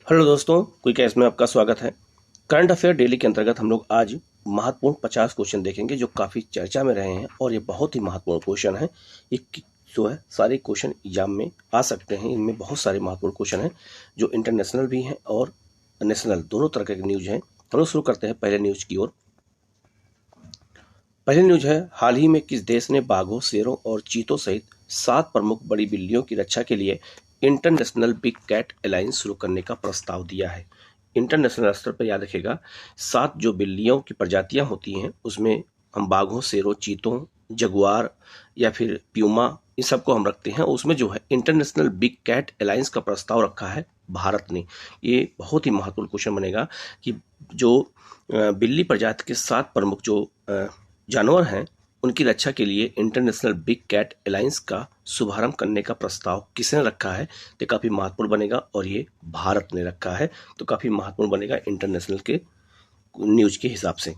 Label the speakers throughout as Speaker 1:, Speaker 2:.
Speaker 1: Hello दोस्तों, quick S में आपका स्वागत है। करंट अफेयर डेली के अंतर्गत हम लोग आज महत्वपूर्ण 50 क्वेश्चन देखेंगे जो काफ़ी चर्चा में रहे हैं और ये बहुत ही महत्वपूर्ण क्वेश्चन है। ये जो है सारे क्वेश्चन एग्जाम में आ सकते हैं। इनमें बहुत सारे महत्वपूर्ण क्वेश्चन हैं जो इंटरनेशनल भी हैं और नेशनल दोनों तरह के न्यूज हैं। हम लोग शुरू करते हैं पहले न्यूज की ओर। पहली न्यूज है, हाल ही में किस देश ने बाघों, शेरों और चीतों सहित 7 प्रमुख बड़ी बिल्लियों की रक्षा के लिए इंटरनेशनल बिग कैट अलायंस शुरू करने का प्रस्ताव दिया है। इंटरनेशनल स्तर पर याद रखेगा, 7 जो बिल्लियों की प्रजातियां होती हैं उसमें हम बाघों, शेरों, चीतों, जगुआर या फिर प्यूमा इन सबको हम रखते हैं। उसमें जो है इंटरनेशनल बिग कैट अलायंस का प्रस्ताव रखा है भारत ने। ये बहुत ही महत्वपूर्ण क्वेश्चन बनेगा कि जो बिल्ली प्रजाति के 7 प्रमुख जो जानवर हैं उनकी रक्षा के लिए इंटरनेशनल बिग कैट अलायंस का शुभारंभ करने का प्रस्ताव किसने रखा है, तो काफ़ी महत्वपूर्ण बनेगा और ये भारत ने रखा है, तो काफ़ी महत्वपूर्ण बनेगा इंटरनेशनल के न्यूज के हिसाब से।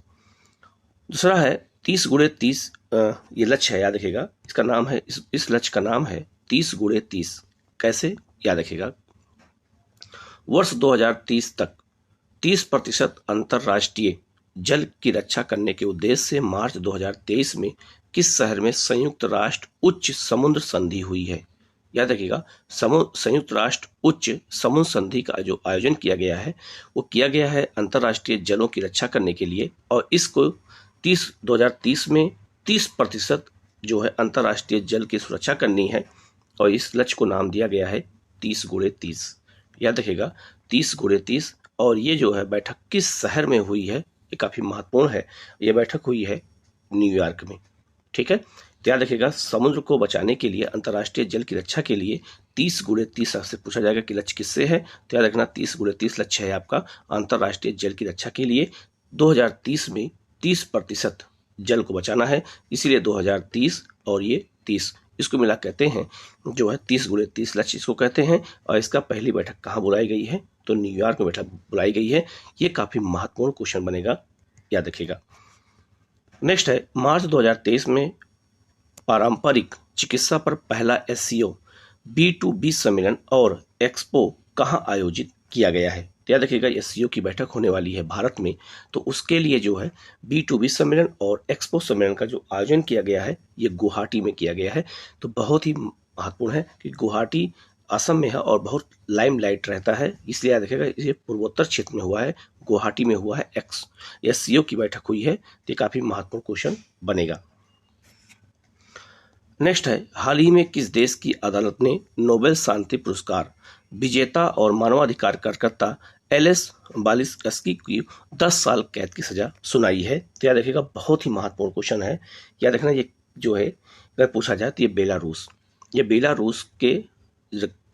Speaker 1: दूसरा है 30 गुणे 30, ये लक्ष्य है, याद रखिएगा। इसका नाम है इस लक्ष्य का नाम है 30 गुणे 30। कैसे, याद रखिएगा। वर्ष 2030 तक 30% अंतर्राष्ट्रीय जल की रक्षा करने के उद्देश्य से मार्च 2023 में किस शहर में संयुक्त राष्ट्र उच्च समुद्र संधि हुई है। याद रखिएगा, संयुक्त राष्ट्र उच्च समुद्र संधि का जो आयोजन किया गया है वो किया गया है अंतर्राष्ट्रीय जलों की रक्षा करने के लिए, और इसको 2030 में 30% जो है अंतर्राष्ट्रीय जल की सुरक्षा करनी है, और इस लक्ष्य को नाम दिया गया है 30 गुणे 30। याद रखिएगा 30 गुणे 30। और ये जो है बैठक किस शहर में हुई है, ये काफ़ी महत्वपूर्ण है। ये बैठक हुई है न्यूयॉर्क में। ठीक है, तो याद रखिएगा समुद्र को बचाने के लिए, अंतर्राष्ट्रीय जल की रक्षा के लिए 30 गुणे 30 से पूछा जाएगा कि लक्ष्य किससे है, तो याद रखना 30 गुणे 30 लक्ष्य है आपका अंतर्राष्ट्रीय जल की रक्षा के लिए। 2030 में 30% जल को बचाना है, इसीलिए 2030 और ये 30 इसको मिला कहते हैं जो है 30 गुणे 30 लक्ष्य इसको कहते हैं। और इसका पहली बैठक कहाँ बुलाई गई है, तो न्यूयॉर्क में बैठक बुलाई गई है। ये काफ़ी महत्वपूर्ण क्वेश्चन बनेगा, याद रखिएगा। नेक्स्ट है, मार्च 2023 में पारंपरिक चिकित्सा पर पहला SCO B2B सम्मेलन और एक्सपो कहाँ आयोजित किया गया है। याद रखिएगा SCO की बैठक होने वाली है भारत में, तो उसके लिए जो है B2B सम्मेलन और एक्सपो सम्मेलन का जो आयोजन किया गया है ये गुवाहाटी में किया गया है। तो बहुत ही महत्वपूर्ण है कि गुवाहाटी असम में है और बहुत लाइमलाइट रहता है, इसलिए याद रखिएगा ये पूर्वोत्तर क्षेत्र में हुआ है, गुवाहाटी में हुआ है। SCO की बैठक हुई है, तो ये काफ़ी महत्वपूर्ण क्वेश्चन बनेगा। नेक्स्ट है, हाल ही में किस देश की अदालत ने नोबेल शांति पुरस्कार विजेता और मानवाधिकार कार्यकर्ता एलिस बालिस्की की 10 साल कैद की सजा सुनाई है। तो याद रखिएगा बहुत ही महत्वपूर्ण क्वेश्चन है। याद रखना ये जो है अगर पूछा जाए तो ये बेलारूस के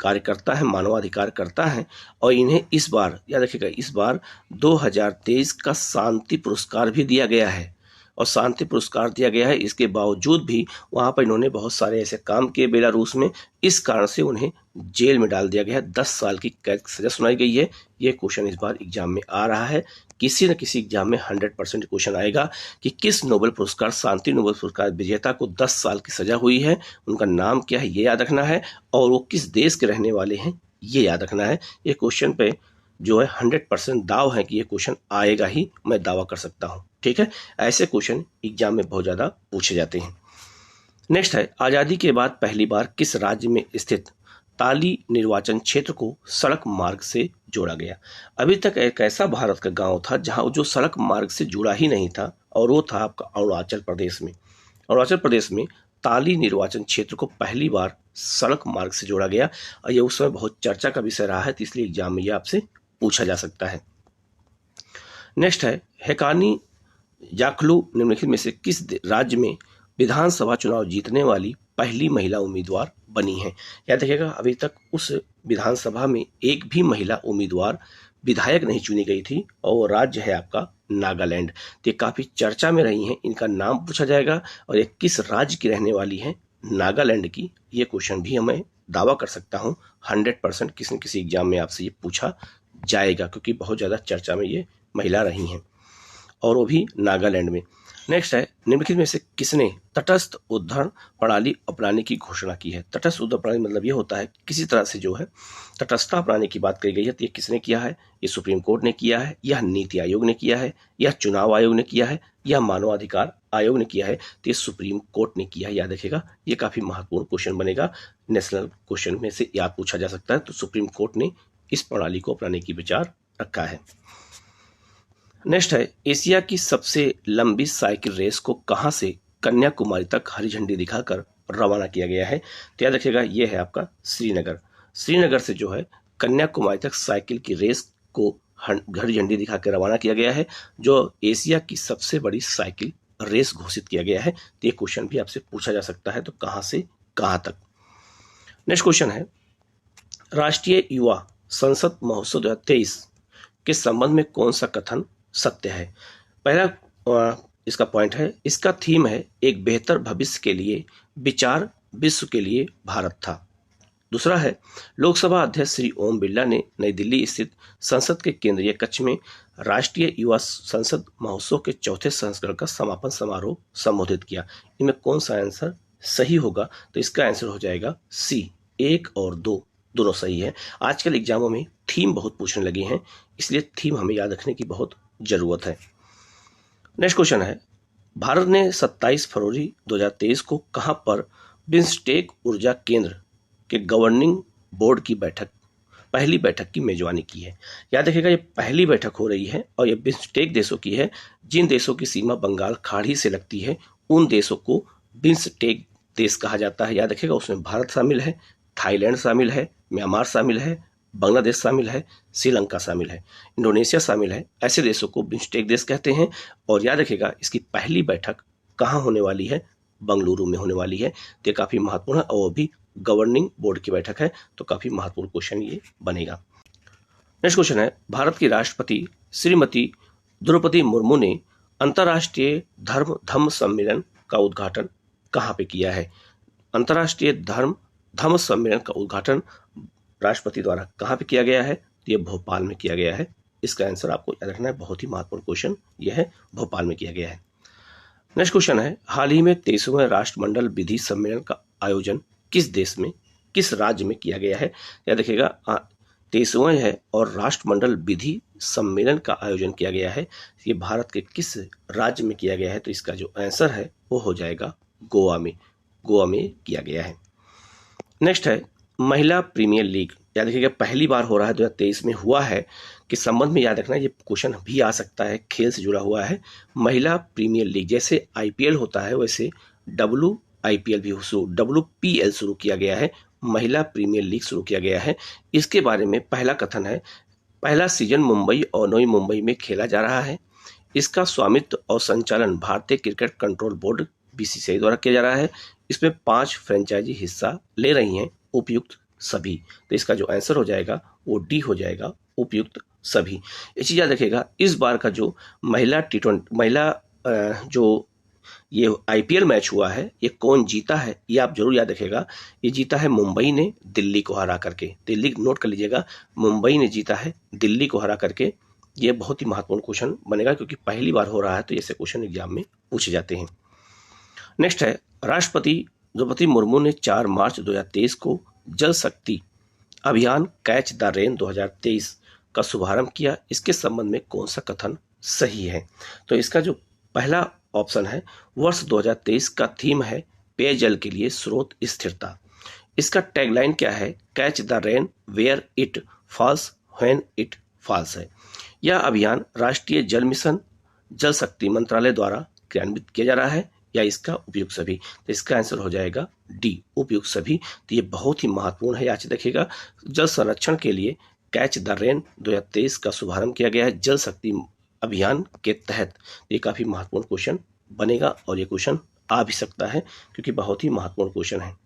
Speaker 1: कार्यकर्ता है, मानवाधिकार करता है, और इन्हें इस बार याद रखिएगा इस बार 2023 का शांति पुरस्कार भी दिया गया है। और शांति पुरस्कार दिया गया है, इसके बावजूद भी वहाँ पर इन्होंने बहुत सारे ऐसे काम किए बेलारूस में, इस कारण से उन्हें जेल में डाल दिया गया है। 10 साल की कैद की सजा सुनाई गई है। ये क्वेश्चन इस बार एग्जाम में आ रहा है, किसी न किसी एग्जाम में 100% क्वेश्चन आएगा कि किस नोबेल पुरस्कार, शांति नोबेल पुरस्कार विजेता को 10 साल की सजा हुई है, उनका नाम क्या है ये याद रखना है, और वो किस देश के रहने वाले हैं ये याद रखना है। ये क्वेश्चन पे जो है 100% दाव है कि ये क्वेश्चन आएगा ही, मैं दावा कर सकता हूँ। ठीक है, ऐसे क्वेश्चन एग्जाम में बहुत ज़्यादा पूछे जाते हैं। नेक्स्ट है, आज़ादी के बाद पहली बार किस राज्य में स्थित ताली निर्वाचन क्षेत्र को सड़क मार्ग से जोड़ा गया। अभी तक एक ऐसा भारत का गांव था जहां जो सड़क मार्ग से जुड़ा ही नहीं था, और वो था आपका अरुणाचल प्रदेश में। अरुणाचल प्रदेश में ताली निर्वाचन क्षेत्र को पहली बार सड़क मार्ग से जोड़ा गया, और ये उस समय बहुत चर्चा का विषय रहा है, तो इसलिए एग्जाम में ये आपसे पूछा जा सकता है। नेक्स्ट है, हेकानी जाखलू निम्नलिखित में से किस राज्य में विधानसभा चुनाव जीतने वाली पहली महिला उम्मीदवार बनी है। याद रखिएगा अभी तक उस विधानसभा में एक भी महिला उम्मीदवार विधायक नहीं चुनी गई थी, और वो राज्य है आपका नागालैंड। तो ये काफ़ी चर्चा में रही हैं, इनका नाम पूछा जाएगा, और ये किस राज्य की रहने वाली हैं, नागालैंड की। ये क्वेश्चन भी हमें दावा कर सकता हूँ 100% किसी न किसी एग्जाम में आपसे ये पूछा जाएगा, क्योंकि बहुत ज़्यादा चर्चा में ये महिला रही हैं, और वो भी नागालैंड में। नेक्स्ट है, निम्नलिखित में से किसने तटस्थ उद्धरण प्रणाली अपनाने की घोषणा की है। तटस्थ उद्धरण प्रणाली मतलब ये होता है किसी तरह से जो है तटस्थता अपनाने की बात कही गई है, तो ये किसने किया है? ये सुप्रीम कोर्ट ने किया है, यह नीति आयोग ने किया है, यह चुनाव आयोग ने किया है, यह मानवाधिकार आयोग ने किया है, तो ये सुप्रीम कोर्ट ने किया है। याद रखेगा, ये काफी महत्वपूर्ण क्वेश्चन बनेगा, नेशनल क्वेश्चन में से याद पूछा जा सकता है। तो सुप्रीम कोर्ट ने इस प्रणाली को अपनाने की विचार रखा है। नेक्स्ट है, एशिया की सबसे लंबी साइकिल रेस को कहां से कन्याकुमारी तक हरी झंडी दिखाकर रवाना किया गया है? तो याद रखिएगा, यह है आपका श्रीनगर। श्रीनगर से जो है कन्याकुमारी तक साइकिल की रेस को हरी झंडी दिखाकर रवाना किया गया है, जो एशिया की सबसे बड़ी साइकिल रेस घोषित किया गया है। तो ये क्वेश्चन भी आपसे पूछा जा सकता है, तो कहां से कहां तक। नेक्स्ट क्वेश्चन है, राष्ट्रीय युवा संसद महोत्सव 2023 के संबंध में कौन सा कथन सत्य है? पहला इसका पॉइंट है, इसका थीम है एक बेहतर भविष्य के लिए विचार विश्व के लिए भारत था। दूसरा है, लोकसभा अध्यक्ष श्री ओम बिरला ने नई दिल्ली स्थित संसद के केंद्रीय कक्ष में राष्ट्रीय युवा संसद महोत्सव के चौथे संस्करण का समापन समारोह संबोधित किया। इनमें कौन सा आंसर सही होगा? तो इसका आंसर हो जाएगा सी, 1 और 2 दोनों सही है। आजकल एग्जामों में थीम बहुत पूछने लगे हैं, इसलिए थीम हमें याद रखने की बहुत जरूरत है। नेक्स्ट क्वेश्चन है, भारत ने 27 फरवरी 2023 को कहां पर बिम्स्टेक ऊर्जा केंद्र के गवर्निंग बोर्ड की पहली बैठक की मेजबानी की है? याद रखिएगा, ये पहली बैठक हो रही है और ये बिम्स्टेक देशों की है। जिन देशों की सीमा बंगाल खाड़ी से लगती है उन देशों को बिम्स्टेक देश कहा जाता है। याद रखिएगा, उसमें भारत शामिल है, थाईलैंड शामिल है, म्यांमार शामिल है, बांग्लादेश शामिल है, श्रीलंका शामिल है, इंडोनेशिया शामिल है। ऐसे देशों को बिम्स्टेक देश कहते हैं। और याद रखिएगा, इसकी पहली बैठक कहाँ होने वाली है? बंगलुरु में होने वाली है। तो ये काफी महत्वपूर्ण है, और वो भी गवर्निंग बोर्ड की बैठक है, तो काफी महत्वपूर्ण क्वेश्चन ये बनेगा। नेक्स्ट क्वेश्चन है, भारत की राष्ट्रपति श्रीमती द्रौपदी मुर्मू ने अंतर्राष्ट्रीय धम्म सम्मेलन का उद्घाटन कहाँ पे किया है? अंतर्राष्ट्रीय धम्म सम्मेलन का उद्घाटन राष्ट्रपति द्वारा कहाँ पे किया गया है? तो ये भोपाल में किया गया है। इसका आंसर आपको याद रखना है, बहुत ही महत्वपूर्ण क्वेश्चन यह है, भोपाल में किया गया है। नेक्स्ट क्वेश्चन है, हाल ही में 23वें राष्ट्रमंडल विधि सम्मेलन का आयोजन किस देश में, किस राज्य में किया गया है? याद रखिएगा, 23वां है और राष्ट्रमंडल विधि सम्मेलन का आयोजन किया गया है, ये भारत के किस राज्य में किया गया है? तो इसका जो आंसर है वो हो जाएगा गोवा में। गोवा में किया गया है। नेक्स्ट है, महिला प्रीमियर लीग, याद रखिएगा पहली बार हो रहा है, 2023 में हुआ है, कि संबंध में याद रखना, ये क्वेश्चन भी आ सकता है, खेल से जुड़ा हुआ है। महिला प्रीमियर लीग, जैसे आईपीएल होता है वैसे WIPL भी WPL शुरू किया गया है, महिला प्रीमियर लीग शुरू किया गया है। इसके बारे में पहला कथन है, पहला सीजन मुंबई और नई मुंबई में खेला जा रहा है। इसका स्वामित्व और संचालन भारतीय क्रिकेट कंट्रोल बोर्ड BCCI द्वारा किया जा रहा है। इसमें 5 फ्रेंचाइजी हिस्सा ले रही हैं, उपयुक्त सभी। तो इसका जो आंसर हो जाएगा वो डी हो जाएगा, उपयुक्त सभी। ये चीज याद रखिएगा, इस बार का जो महिला जो ये IPL मैच हुआ है, ये कौन जीता है ये आप जरूर याद रखिएगा। ये जीता है मुंबई ने दिल्ली को हरा करके। दिल्ली नोट कर लीजिएगा, मुंबई ने जीता है दिल्ली को हरा करके। ये बहुत ही महत्वपूर्ण क्वेश्चन बनेगा, क्योंकि पहली बार हो रहा है, तो ऐसे क्वेश्चन एग्जाम में पूछे जाते हैं। नेक्स्ट है, राष्ट्रपति द्रौपदी मुर्मू ने 4 मार्च 2023 को जल शक्ति अभियान कैच द रेन 2023 का शुभारंभ किया। इसके संबंध में कौन सा कथन सही है? तो इसका जो पहला ऑप्शन है, वर्ष 2023 का थीम है पेयजल के लिए स्रोत स्थिरता। इसका टैगलाइन क्या है? Catch the rain where it falls when it falls है। यह अभियान राष्ट्रीय जल मिशन जल शक्ति मंत्रालय द्वारा क्रियान्वित किया जा रहा है, या इसका उपयुक्त सभी? तो इसका आंसर हो जाएगा डी, उपयुक्त सभी। तो ये बहुत ही महत्वपूर्ण है, याद रखिएगा। जल संरक्षण के लिए कैच द रेन 2023 का शुभारंभ किया गया है जल शक्ति अभियान के तहत। ये काफी महत्वपूर्ण क्वेश्चन बनेगा, और ये क्वेश्चन आ भी सकता है, क्योंकि बहुत ही महत्वपूर्ण क्वेश्चन है।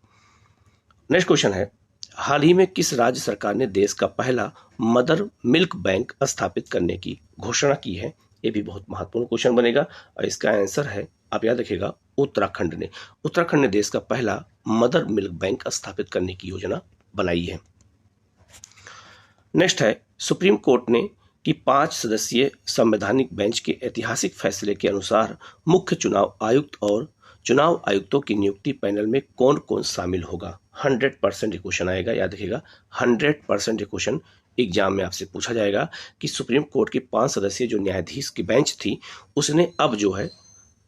Speaker 1: नेक्स्ट क्वेश्चन है, हाल ही में किस राज्य सरकार ने देश का पहला मदर मिल्क बैंक स्थापित करने की घोषणा की है? ये भी बहुत महत्वपूर्ण क्वेश्चन बनेगा, और इसका आंसर है, आप याद रखिएगा, उत्तराखंड ने। उत्तराखंड ने देश का पहला मदर मिल्क बैंक स्थापित करने की योजना बनाई है। नेक्स्ट है, सुप्रीम कोर्ट ने कि 5 सदस्यीय संवैधानिक बेंच के ऐतिहासिक फैसले के अनुसार मुख्य चुनाव आयुक्त और चुनाव आयुक्तों की नियुक्ति पैनल में कौन कौन शामिल होगा। 100% ये क्वेश्चन आएगा, याद रखिएगा 100% ये क्वेश्चन एग्जाम में आपसे पूछा जाएगा कि सुप्रीम कोर्ट की 5 सदस्यीय जो न्यायाधीश की बेंच थी उसने अब जो है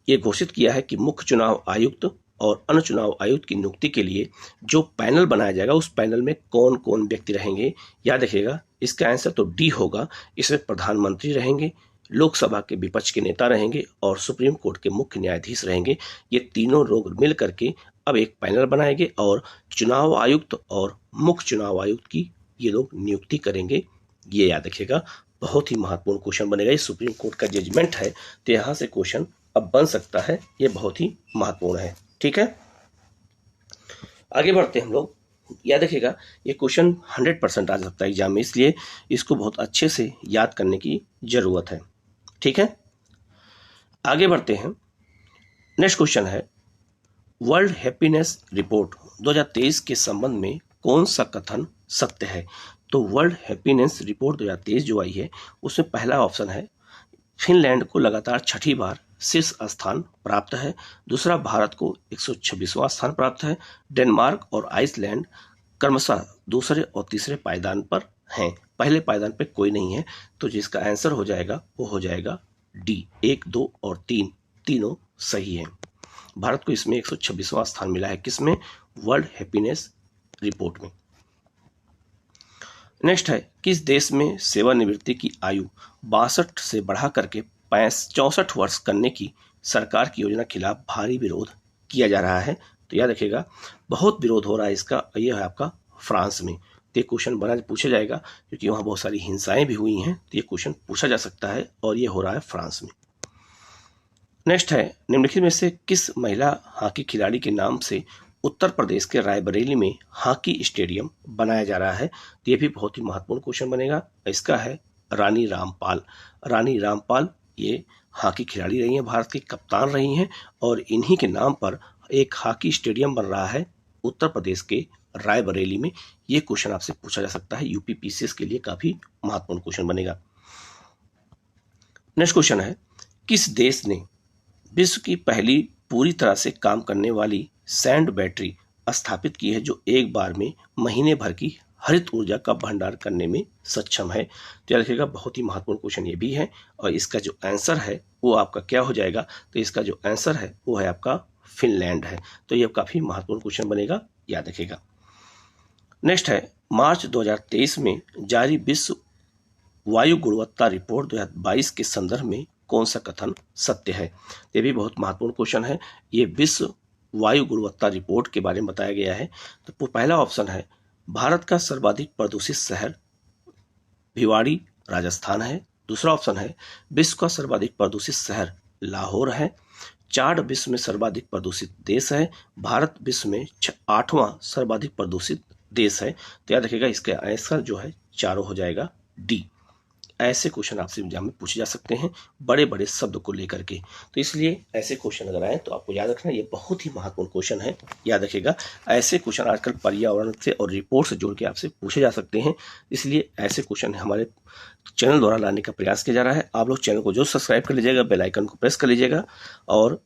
Speaker 1: ये घोषित किया है कि मुख्य चुनाव आयुक्त और अन्य चुनाव आयुक्त की नियुक्ति के लिए जो पैनल बनाया जाएगा उस पैनल में कौन कौन व्यक्ति रहेंगे। याद रखिएगा इसका आंसर तो डी होगा। इसमें प्रधानमंत्री रहेंगे, लोकसभा के विपक्ष के नेता रहेंगे और सुप्रीम कोर्ट के मुख्य न्यायाधीश रहेंगे। ये तीनों लोग मिल करके अब एक पैनल बनाएंगे और चुनाव आयुक्त और मुख्य चुनाव आयुक्त की ये लोग नियुक्ति करेंगे। ये याद रखिएगा, बहुत ही महत्वपूर्ण क्वेश्चन बनेगा। ये सुप्रीम कोर्ट का जजमेंट है तो यहाँ से क्वेश्चन अब बन सकता है, ये बहुत ही महत्वपूर्ण है। ठीक है, आगे बढ़ते हैं हम लोग। याद रखिएगा ये क्वेश्चन 100% आ सकता है एग्जाम में, इसलिए इसको बहुत अच्छे से याद करने की जरूरत है। ठीक है, आगे बढ़ते हैं। नेक्स्ट क्वेश्चन है वर्ल्ड हैप्पीनेस रिपोर्ट 2023 के संबंध में कौन सा कथन सत्य है। तो वर्ल्ड हैप्पीनेस रिपोर्ट 2023 जो आई है उसमें पहला ऑप्शन है फिनलैंड को लगातार 6ठी बार शीर्ष स्थान प्राप्त है। दूसरा, भारत को 126वां स्थान प्राप्त है। डेनमार्क और आइसलैंड क्रमशः दूसरे और तीसरे पायदान पर हैं, पहले पायदान पे कोई नहीं है। तो जिसका आंसर हो जाएगा वो हो जाएगा डी। 1, 2 और 3 तीनों सही है। भारत को इसमें 126वां स्थान मिला है, किसमें, वर्ल्ड हैप्पीनेस रिपोर्ट में। नेक्स्ट है किस देश में सेवानिवृत्ति की आयु 62 से बढ़ा करके 64 वर्ष करने की सरकार की योजना खिलाफ भारी विरोध किया जा रहा है। तो याद रखिएगा बहुत विरोध हो रहा है इसका, यह है आपका फ्रांस में। तो ये क्वेश्चन पूछा जाएगा क्योंकि वहाँ बहुत सारी हिंसाएं भी हुई हैं, तो ये क्वेश्चन पूछा जा सकता है और ये हो रहा है फ्रांस में। नेक्स्ट है निम्नलिखित में से किस महिला हॉकी खिलाड़ी के नाम से उत्तर प्रदेश के रायबरेली में हॉकी स्टेडियम बनाया जा रहा है। तो ये भी बहुत ही महत्वपूर्ण क्वेश्चन बनेगा। इसका है रानी रामपाल। रानी रामपाल ये हॉकी खिलाड़ी रही हैं, भारत की कप्तान रही हैं और इन्हीं के नाम पर एक हॉकी स्टेडियम बन रहा है उत्तर प्रदेश के रायबरेली में। ये क्वेश्चन आपसे पूछा जा सकता है, यूपी पीसीएस के लिए काफी महत्वपूर्ण क्वेश्चन बनेगा। नेक्स्ट क्वेश्चन है किस देश ने विश्व की पहली पूरी तरह से काम करने वाली सैंड बैटरी स्थापित की है जो एक बार में महीने भर की हरित ऊर्जा का भंडार करने में सक्षम है। तो याद रखिएगा बहुत ही महत्वपूर्ण क्वेश्चन ये भी है और इसका जो आंसर है वो आपका क्या हो जाएगा। तो इसका जो आंसर है वो है आपका फिनलैंड है। तो ये काफी महत्वपूर्ण क्वेश्चन बनेगा, याद रखिएगा। नेक्स्ट है मार्च 2023 में जारी विश्व वायु गुणवत्ता रिपोर्ट 2022 के संदर्भ में कौन सा कथन सत्य है। ये भी बहुत महत्वपूर्ण क्वेश्चन है। ये विश्व वायु गुणवत्ता रिपोर्ट के बारे में बताया गया है। तो पहला ऑप्शन है भारत का सर्वाधिक प्रदूषित शहर भिवाड़ी राजस्थान है। दूसरा ऑप्शन है विश्व का सर्वाधिक प्रदूषित शहर लाहौर है। 4 विश्व में सर्वाधिक प्रदूषित देश है। भारत विश्व में 8वां सर्वाधिक प्रदूषित देश है। तो याद रखिएगा इसका आंसर जो है चारों हो जाएगा डी। ऐसे क्वेश्चन आपसे एग्जाम में पूछे जा सकते हैं बड़े बड़े शब्द को लेकर के, तो इसलिए ऐसे क्वेश्चन अगर आए तो आपको याद रखना ये बहुत ही महत्वपूर्ण क्वेश्चन है। याद रखिएगा ऐसे क्वेश्चन आजकल पर्यावरण से और रिपोर्ट से जोड़ के आपसे पूछे जा सकते हैं, इसलिए ऐसे क्वेश्चन हमारे चैनल द्वारा लाने का प्रयास किया जा रहा है। आप लोग चैनल को जो सब्सक्राइब कर लीजिएगा, बेल आइकन को प्रेस कर लीजिएगा और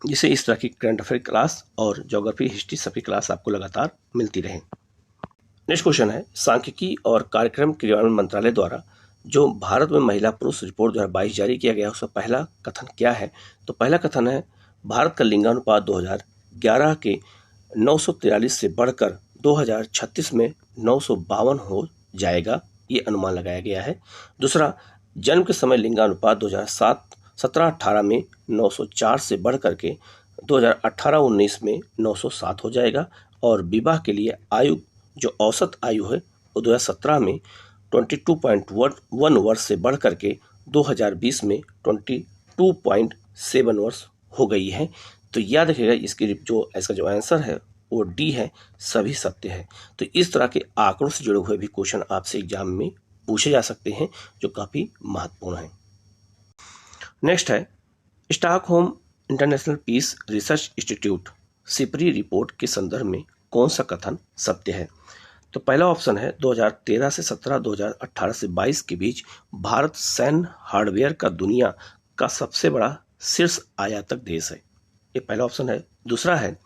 Speaker 1: जिससे इस तरह की करंट अफेयर क्लास और ज्योग्राफी हिस्ट्री सभी क्लास आपको लगातार मिलती रहे। नेक्स्ट क्वेश्चन है सांख्यिकी और कार्यक्रम क्रियान्वयन मंत्रालय द्वारा जो भारत में महिला पुरुष रिपोर्ट 2022 जारी किया गया उसका पहला कथन क्या है। तो पहला कथन है भारत का लिंगानुपात 2011 के 943 से बढ़कर 2036 में 952 हो जाएगा, ये अनुमान लगाया गया है। दूसरा, जन्म के समय लिंगानुपात 2017-18 में 904 से बढ़ करके 2018-19 में 907 हो जाएगा और विवाह के लिए आयु जो औसत आयु है वो 2017 में 22.1 वर्ष से बढ़ करके 2020 में 22.7 वर्ष हो गई है। तो याद रखिएगा इसका जो आंसर है वो डी है, सभी सत्य है। तो इस तरह के आंकड़ों से जुड़े हुए भी क्वेश्चन आपसे एग्जाम में पूछे जा सकते हैं जो काफी महत्वपूर्ण है। नेक्स्ट है Stockholm International Peace Research Institute SIPRI report के संदर्भ में कौन सा कथन सत्य है। तो पहला ऑप्शन है 2013 से 17, 2018 से 22 के बीच भारत सैन्य हार्डवेयर का दुनिया का सबसे बड़ा शीर्ष आयातक देश है। ये पहला ऑप्शन है। दूसरा है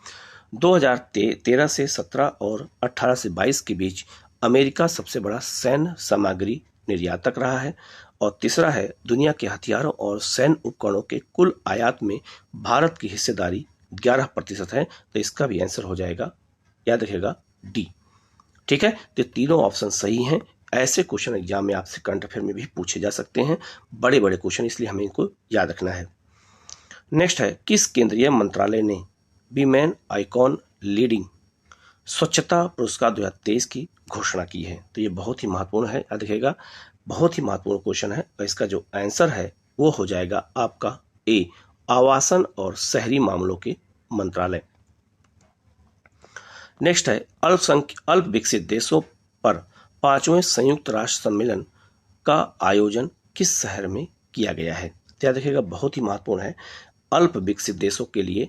Speaker 1: 2013 से 17 और 18 से 22 के बीच अमेरिका सबसे बड़ा सैन्य सामग्री निर्यातक रहा है। और तीसरा है दुनिया के हथियारों और सैन्य उपकरणों के कुल आयात में भारत की हिस्सेदारी 11% है। तो इसका भी आंसर हो जाएगा, याद रखिएगा, डी। ठीक है, तो तीनों ऑप्शन सही हैं। ऐसे क्वेश्चन एग्जाम में आपसे करंट अफेयर में भी पूछे जा सकते हैं, बड़े बड़े क्वेश्चन, इसलिए हमें इनको याद रखना है। नेक्स्ट है किस केंद्रीय मंत्रालय ने वीमेन आइकॉन लीडिंग स्वच्छता पुरस्कार 2023 की घोषणा की है। तो ये बहुत ही महत्वपूर्ण है, याद रखिएगा, बहुत ही महत्वपूर्ण क्वेश्चन है। और इसका जो आंसर है वो हो जाएगा आपका ए, आवासन और शहरी मामलों के मंत्रालय। नेक्स्ट है अल्प विकसित देशों पर 5वें संयुक्त राष्ट्र सम्मेलन का आयोजन किस शहर में किया गया है। तो याद रखिएगा, बहुत ही महत्वपूर्ण है। अल्प विकसित देशों के लिए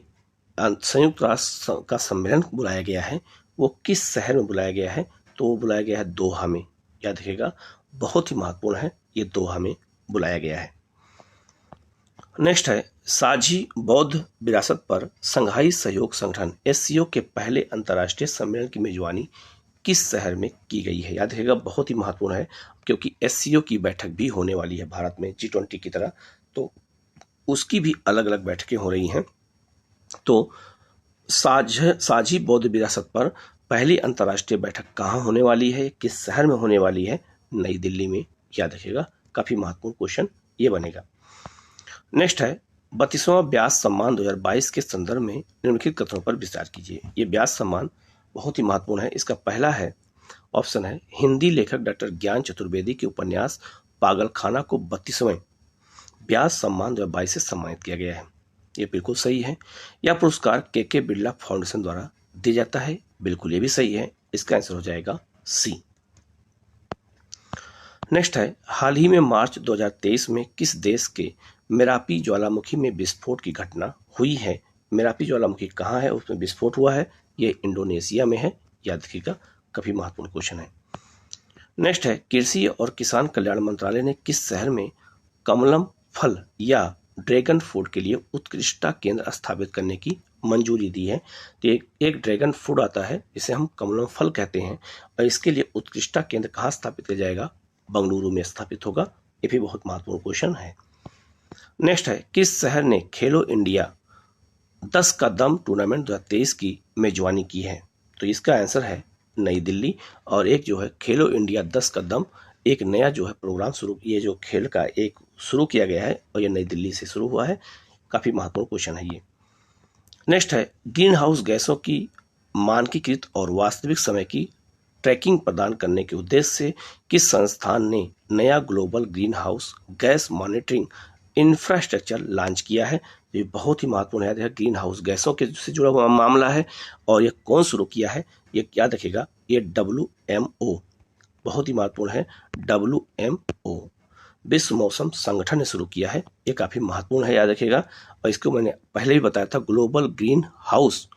Speaker 1: संयुक्त राष्ट्र का सम्मेलन बुलाया गया है, वो किस शहर में बुलाया गया है। तो वो बुलाया गया है दोहा में। याद रखिएगा, बहुत ही महत्वपूर्ण है, ये दोहा में बुलाया गया है। नेक्स्ट है साझी बौद्ध विरासत पर संघाई सहयोग संगठन SCO के पहले अंतर्राष्ट्रीय सम्मेलन की मेजबानी किस शहर में की गई है। याद रखिएगा, बहुत ही महत्वपूर्ण है, क्योंकि SCO की बैठक भी होने वाली है भारत में G20 की तरह, तो उसकी भी अलग अलग बैठकें हो रही हैं। तो साझी बौद्ध विरासत पर पहली अंतर्राष्ट्रीय बैठक कहाँ होने वाली है, किस शहर में होने वाली है, नई दिल्ली में। याद रखिएगा, काफी महत्वपूर्ण क्वेश्चन ये बनेगा। नेक्स्ट है 32वां व्यास सम्मान 2022 के संदर्भ में निम्नलिखित कथनों पर विचार कीजिए। ये व्यास सम्मान बहुत ही महत्वपूर्ण है। इसका पहला है ऑप्शन है हिंदी लेखक डॉक्टर ज्ञान चतुर्वेदी के उपन्यास पागलखाना को 32वें व्यास सम्मान 2022 से सम्मानित किया गया है। ये बिल्कुल सही है। यह पुरस्कार के बिरला फाउंडेशन द्वारा दिया जाता है। बिल्कुल ये भी सही है। इसका आंसर हो जाएगा सी। नेक्स्ट है हाल ही में मार्च 2023 में किस देश के मेरापी ज्वालामुखी में विस्फोट की घटना हुई है। मेरापी ज्वालामुखी कहाँ है, उसमें विस्फोट हुआ है, ये इंडोनेशिया में है। याद रखिएगा, काफी महत्वपूर्ण क्वेश्चन है। नेक्स्ट है कृषि और किसान कल्याण मंत्रालय ने किस शहर में कमलम फल या ड्रैगन फ्रूट के लिए उत्कृष्टता केंद्र स्थापित करने की मंजूरी दी है। तो एक ड्रैगन फ्रूट आता है जिसे हम कमलम फल कहते हैं, और इसके लिए उत्कृष्टता केंद्र कहाँ स्थापित किया जाएगा, बंगलुरु में स्थापित होगा। ये भी बहुत महत्वपूर्ण क्वेश्चन है। नेक्स्ट है किस शहर ने खेलो इंडिया 10 का दम टूर्नामेंट 2023 की मेजबानी की है। तो इसका आंसर है नई दिल्ली। और एक जो है खेलो इंडिया 10 का दम, एक नया जो है प्रोग्राम शुरू, ये जो खेल का एक शुरू किया गया है और ये नई दिल्ली से शुरू हुआ है। काफी महत्वपूर्ण क्वेश्चन है ये। नेक्स्ट है ग्रीन हाउस गैसों की मानकीकृत और वास्तविक समय की ट्रैकिंग प्रदान करने के उद्देश्य से किस संस्थान ने नया global green house gas monitoring infrastructure launch किया है। ये बहुत ही महत्वपूर्ण है। ग्रीन हाउस गैसों के से जुड़ा हुआ मामला है, और ये कौन शुरू किया है, ये याद रखिएगा, ये WMO, बहुत ही महत्वपूर्ण है। WMO विश्व मौसम संगठन ने शुरू किया है। ये काफी महत्वपूर्ण है, याद रखिएगा। और इसको मैंने पहले भी बताया था, global green house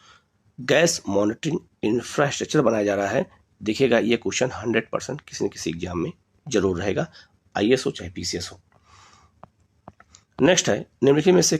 Speaker 1: gas monitoring infrastructure बनाया जा रहा है। देखिएगा, ये क्वेश्चन 100% किसी न किसी एग्जाम में जरूर रहेगा, IAS हो चाहे PCS हो। नेक्स्ट है निम्नलिखित में से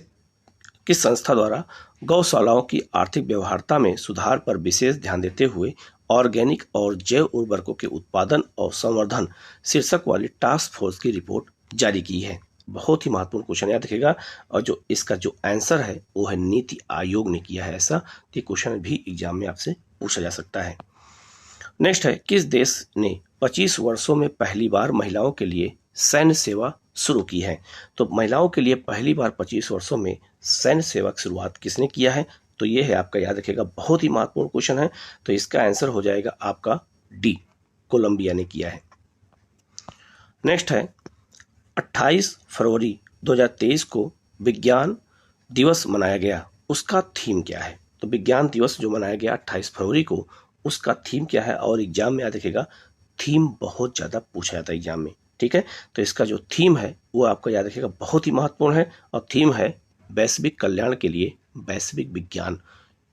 Speaker 1: किस संस्था द्वारा गौशालाओं की आर्थिक व्यवहार्यता में सुधार पर विशेष ध्यान देते हुए ऑर्गेनिक और जैव उर्वरकों के उत्पादन और संवर्धन शीर्षक वाली टास्क फोर्स की रिपोर्ट जारी की है। बहुत ही महत्वपूर्ण क्वेश्चन, याद रखिएगा। और जो इसका जो आंसर है वो है नीति आयोग ने किया है ऐसा। ये क्वेश्चन भी एग्जाम में आपसे पूछा जा सकता है। नेक्स्ट है किस देश ने 25 वर्षों में पहली बार महिलाओं के लिए सैन्य सेवा शुरू की है। तो महिलाओं के लिए पहली बार 25 वर्षों में सैन्य सेवा की शुरुआत किसने किया है। तो ये है आपका, याद रखिएगा, बहुत ही महत्वपूर्ण क्वेश्चन है। तो इसका आंसर हो जाएगा आपका डी, कोलंबिया ने किया है। नेक्स्ट है 28 फरवरी 2023 को विज्ञान दिवस मनाया गया, उसका थीम क्या है। तो विज्ञान दिवस जो मनाया गया 28 फरवरी को, उसका थीम क्या है। और एग्जाम में याद रखिएगा, थीम बहुत ज्यादा पूछा जाता है एग्जाम में, ठीक है। तो इसका जो थीम है वो आपको याद रखिएगा, बहुत ही महत्वपूर्ण है। और थीम है वैश्विक कल्याण के लिए वैश्विक विज्ञान।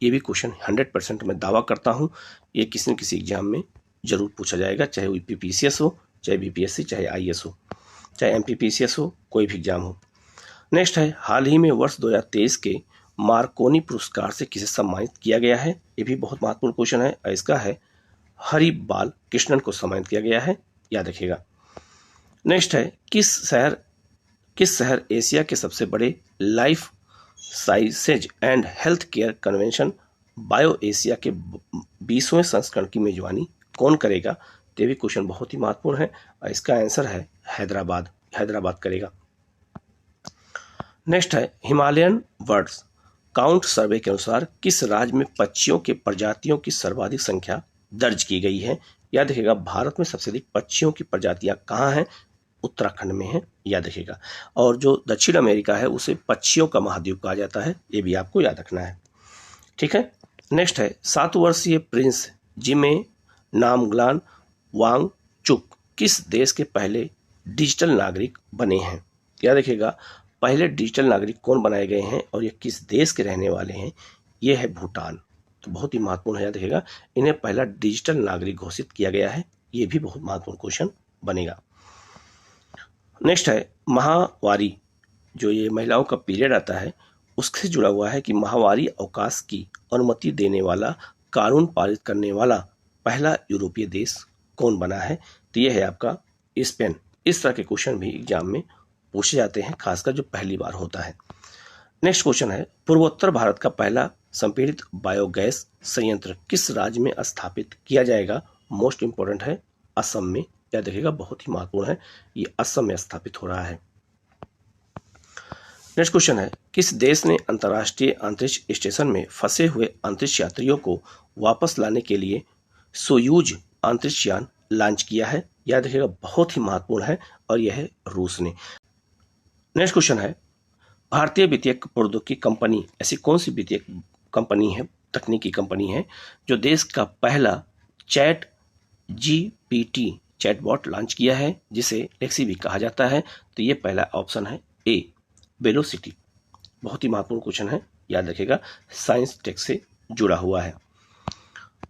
Speaker 1: ये भी क्वेश्चन 100% मैं दावा करता हूँ, ये किसी न किसी एग्जाम में जरूर पूछा जाएगा, चाहे वो यूपीपीसीएस हो, चाहे बीपीएससी, चाहे आईएएस हो, चाहे एमपीपीसीएस हो, कोई भी एग्जाम हो। नेक्स्ट है, हाल ही में वर्ष 2023 के मार्कोनी पुरस्कार से किसे सम्मानित किया गया है? ये भी बहुत महत्वपूर्ण क्वेश्चन है। इसका है हरि बाल कृष्णन को सम्मानित किया गया है, याद रखिएगा। नेक्स्ट है, किस शहर एशिया के सबसे बड़े life sciences and health care convention bio Asia के 20वें संस्करण की मेजबानी कौन करेगा? ये भी क्वेश्चन बहुत ही महत्वपूर्ण है और इसका आंसर है हैदराबाद करेगा। नेक्स्ट है, हिमालयन बर्ड्स काउंट सर्वे के अनुसार किस राज्य में पक्षियों के प्रजातियों की सर्वाधिक संख्या दर्ज की गई है? याद रखिएगा, भारत में सबसे अधिक पक्षियों की प्रजातियां कहाँ हैं? उत्तराखंड में है, याद रखिएगा। और जो दक्षिण अमेरिका है उसे पक्षियों का महाद्वीप कहा जाता है, ये भी आपको याद रखना है, ठीक है। नेक्स्ट है, 7 वर्षीय प्रिंस जिमे नामग्याल वांगचुक किस देश के पहले डिजिटल नागरिक बने हैं? याद रखिएगा, पहले डिजिटल नागरिक कौन बनाए गए हैं और ये किस देश के रहने वाले हैं? ये है भूटान। तो बहुत ही महत्वपूर्ण है, याद रखिएगा, इन्हें पहला डिजिटल नागरिक घोषित किया गया है। ये भी बहुत महत्वपूर्ण क्वेश्चन बनेगा। नेक्स्ट है, माहवारी, जो ये महिलाओं का पीरियड आता है उससे जुड़ा हुआ है कि माहवारी अवकाश की अनुमति देने वाला कानून पारित करने वाला पहला यूरोपीय देश कौन बना है? तो ये है आपका स्पेन। इस तरह के क्वेश्चन भी एग्जाम में पूछे जाते हैं, खासकर जो पहली बार होता है। नेक्स्ट क्वेश्चन है, पूर्वोत्तर भारत का पहला संपीड़ित बायोगैस संयंत्र किस राज्य में स्थापित किया जाएगा? मोस्ट इंपोर्टेंट है, असम में, याद रखिएगा, बहुत ही महत्वपूर्ण है, ये असम में स्थापित हो रहा है। नेक्स्ट क्वेश्चन है, किस देश ने अंतर्राष्ट्रीय अंतरिक्ष स्टेशन में फंसे हुए अंतरिक्ष यात्रियों को वापस लाने के लिए सोयूज अंतरिक्ष यान लॉन्च किया है? याद रखिएगा, बहुत ही महत्वपूर्ण है और यह है रूस ने। नेक्स्ट क्वेश्चन है, भारतीय वित्तीय प्रौद्योगिकी कंपनी ऐसी कौन सी वित्तीय कंपनी है, तकनीकी कंपनी है, जो देश का पहला चैट जीपीटी चैटबॉट लॉन्च किया है, जिसे लेक्सी भी कहा जाता है? तो ये पहला ऑप्शन है ए, वेलोसिटी। बहुत ही महत्वपूर्ण क्वेश्चन है, याद रखिएगा, साइंस टेक से जुड़ा हुआ है।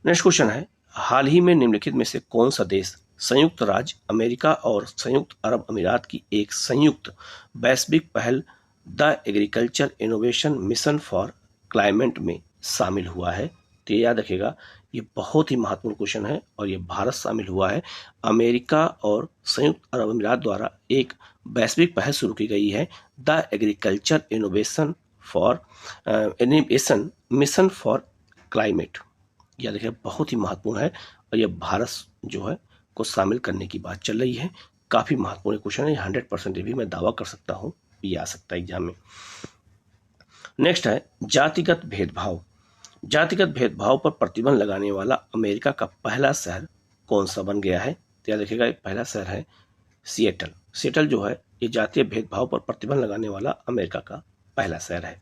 Speaker 1: नेक्स्ट क्वेश्चन है, हाल ही में निम्नलिखित में से कौन सा देश संयुक्त राज्य अमेरिका और संयुक्त अरब अमीरात की एक संयुक्त वैश्विक पहल the agriculture innovation mission for climate में शामिल हुआ है? तो याद रखिएगा, ये बहुत ही महत्वपूर्ण क्वेश्चन है और ये भारत शामिल हुआ है। अमेरिका और संयुक्त अरब अमीरात द्वारा एक वैश्विक पहल शुरू की गई है, the agriculture innovation mission for climate. याद रखिए, बहुत ही महत्वपूर्ण है और ये भारत जो है को शामिल करने की बात चल रही है। काफ़ी महत्वपूर्ण क्वेश्चन है, 100% भी मैं दावा कर सकता हूँ ये आ सकता है एग्जाम में। नेक्स्ट है, जातिगत भेदभाव पर प्रतिबंध लगाने वाला अमेरिका का पहला शहर कौन सा बन गया है? तो याद रखिएगा, एक पहला शहर है सिएटल जो है ये जातीय भेदभाव पर प्रतिबंध लगाने वाला अमेरिका का पहला शहर है।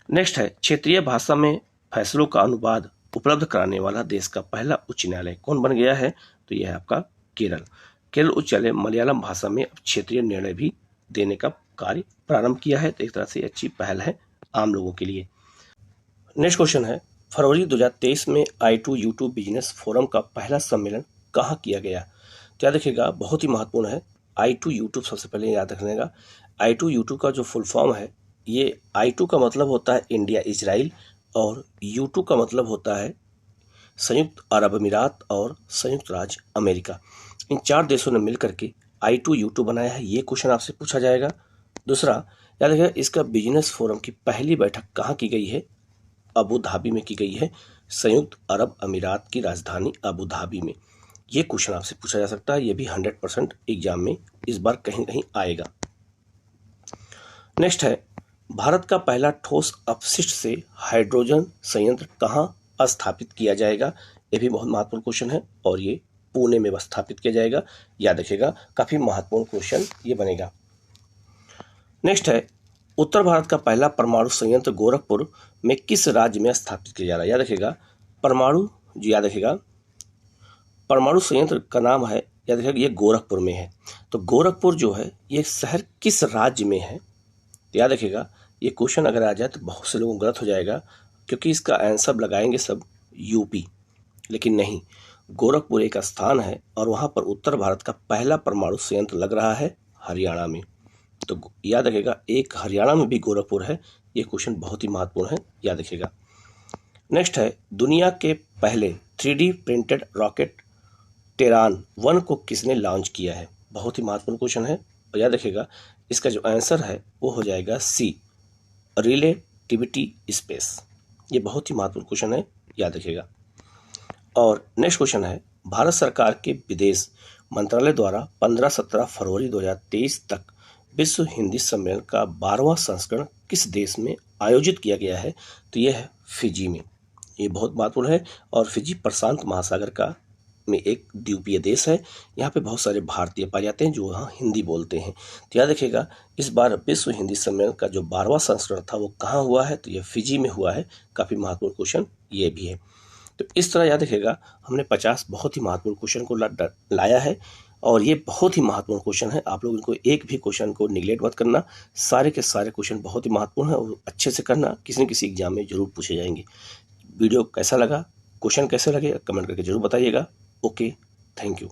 Speaker 1: नेक्स्ट है, क्षेत्रीय भाषा में फैसलों का अनुवाद उपलब्ध कराने वाला देश का पहला उच्च न्यायालय कौन बन गया है? तो यह है आपका केरल उच्च न्यायालय मलयालम भाषा में क्षेत्रीय निर्णय भी देने का कार्य प्रारंभ किया है। तो एक तरह से अच्छी पहल है आम लोगों के लिए। नेक्स्ट क्वेश्चन है, फरवरी 2023 में I2U2 बिजनेस फोरम का पहला सम्मेलन कहाँ किया गया? तो याद रखिएगा, बहुत ही महत्वपूर्ण है, I2U2 सबसे पहले याद रखने का। I2U2 का जो फुल फॉर्म है, ये I2 का मतलब होता है इंडिया इजराइल और U2 का मतलब होता है संयुक्त अरब अमीरात और संयुक्त राज्य अमेरिका। इन 4 देशों ने मिलकर के I2U2 बनाया है, ये क्वेश्चन आपसे पूछा जाएगा। दूसरा, याद रखिएगा, इसका बिजनेस फोरम की पहली बैठक कहाँ की गई है? अबू धाबी में की गई है, संयुक्त अरब अमीरात की राजधानी अबू धाबी में। ये क्वेश्चन आपसे पूछा जा सकता है, ये भी 100% एग्जाम में इस बार कहीं न कहीं आएगा। नेक्स्ट है, भारत का पहला ठोस अपशिष्ट से हाइड्रोजन संयंत्र कहाँ स्थापित किया जाएगा? ये भी बहुत महत्वपूर्ण क्वेश्चन है और ये पुणे में स्थापित किया जाएगा। याद रखिएगा, काफी महत्वपूर्ण क्वेश्चन ये बनेगा। नेक्स्ट है, उत्तर भारत का पहला परमाणु संयंत्र गोरखपुर में किस राज्य में स्थापित किया जा रहा है? याद रखिएगा, परमाणु संयंत्र का नाम है, याद रखिएगा, ये गोरखपुर में है। तो गोरखपुर जो है ये शहर किस राज्य में है? तो याद रखिएगा, ये क्वेश्चन अगर आ जाए तो बहुत से लोगों को गलत हो जाएगा, क्योंकि इसका आंसर लगाएंगे सब यूपी, लेकिन नहीं, गोरखपुर एक स्थान है और वहाँ पर उत्तर भारत का पहला परमाणु संयंत्र लग रहा है हरियाणा में। तो याद रखिएगा, एक हरियाणा में भी गोरखपुर है। ये क्वेश्चन बहुत ही महत्वपूर्ण है, याद रखिएगा। नेक्स्ट है, दुनिया के पहले 3D प्रिंटेड रॉकेट टेरान 1 को किसने लॉन्च किया है? बहुत ही महत्वपूर्ण क्वेश्चन है और याद रखिएगा, इसका जो आंसर है वो हो जाएगा सी, रिलेटिविटी स्पेस। ये बहुत ही महत्वपूर्ण क्वेश्चन है, याद रखिएगा। और नेक्स्ट क्वेश्चन है, भारत सरकार के विदेश मंत्रालय द्वारा 15-17 फरवरी 2023 तक विश्व हिंदी सम्मेलन का 12वां संस्करण किस देश में आयोजित किया गया है? तो यह है फिजी में। ये बहुत महत्वपूर्ण है और फिजी प्रशांत महासागर का में एक द्वीपीय देश है। यहाँ पे बहुत सारे भारतीय पाए जाते हैं जो यहाँ हिंदी बोलते हैं। तो याद रखिएगा, इस बार विश्व हिंदी सम्मेलन का जो 12वां संस्करण था वो कहाँ हुआ है? तो ये फिजी में हुआ है। काफ़ी महत्वपूर्ण क्वेश्चन ये भी है। तो इस तरह याद रखिएगा, हमने 50 बहुत ही महत्वपूर्ण क्वेश्चन को लाया है और ये बहुत ही महत्वपूर्ण क्वेश्चन है। आप लोग इनको एक भी क्वेश्चन को निगलेक्ट मत करना। सारे के सारे क्वेश्चन बहुत ही महत्वपूर्ण है और अच्छे से करना, किसी न किसी एग्जाम में जरूर पूछे जाएंगे। वीडियो कैसा लगा, क्वेश्चन कैसे लगे, कमेंट करके जरूर बताइएगा। Okay, thank you.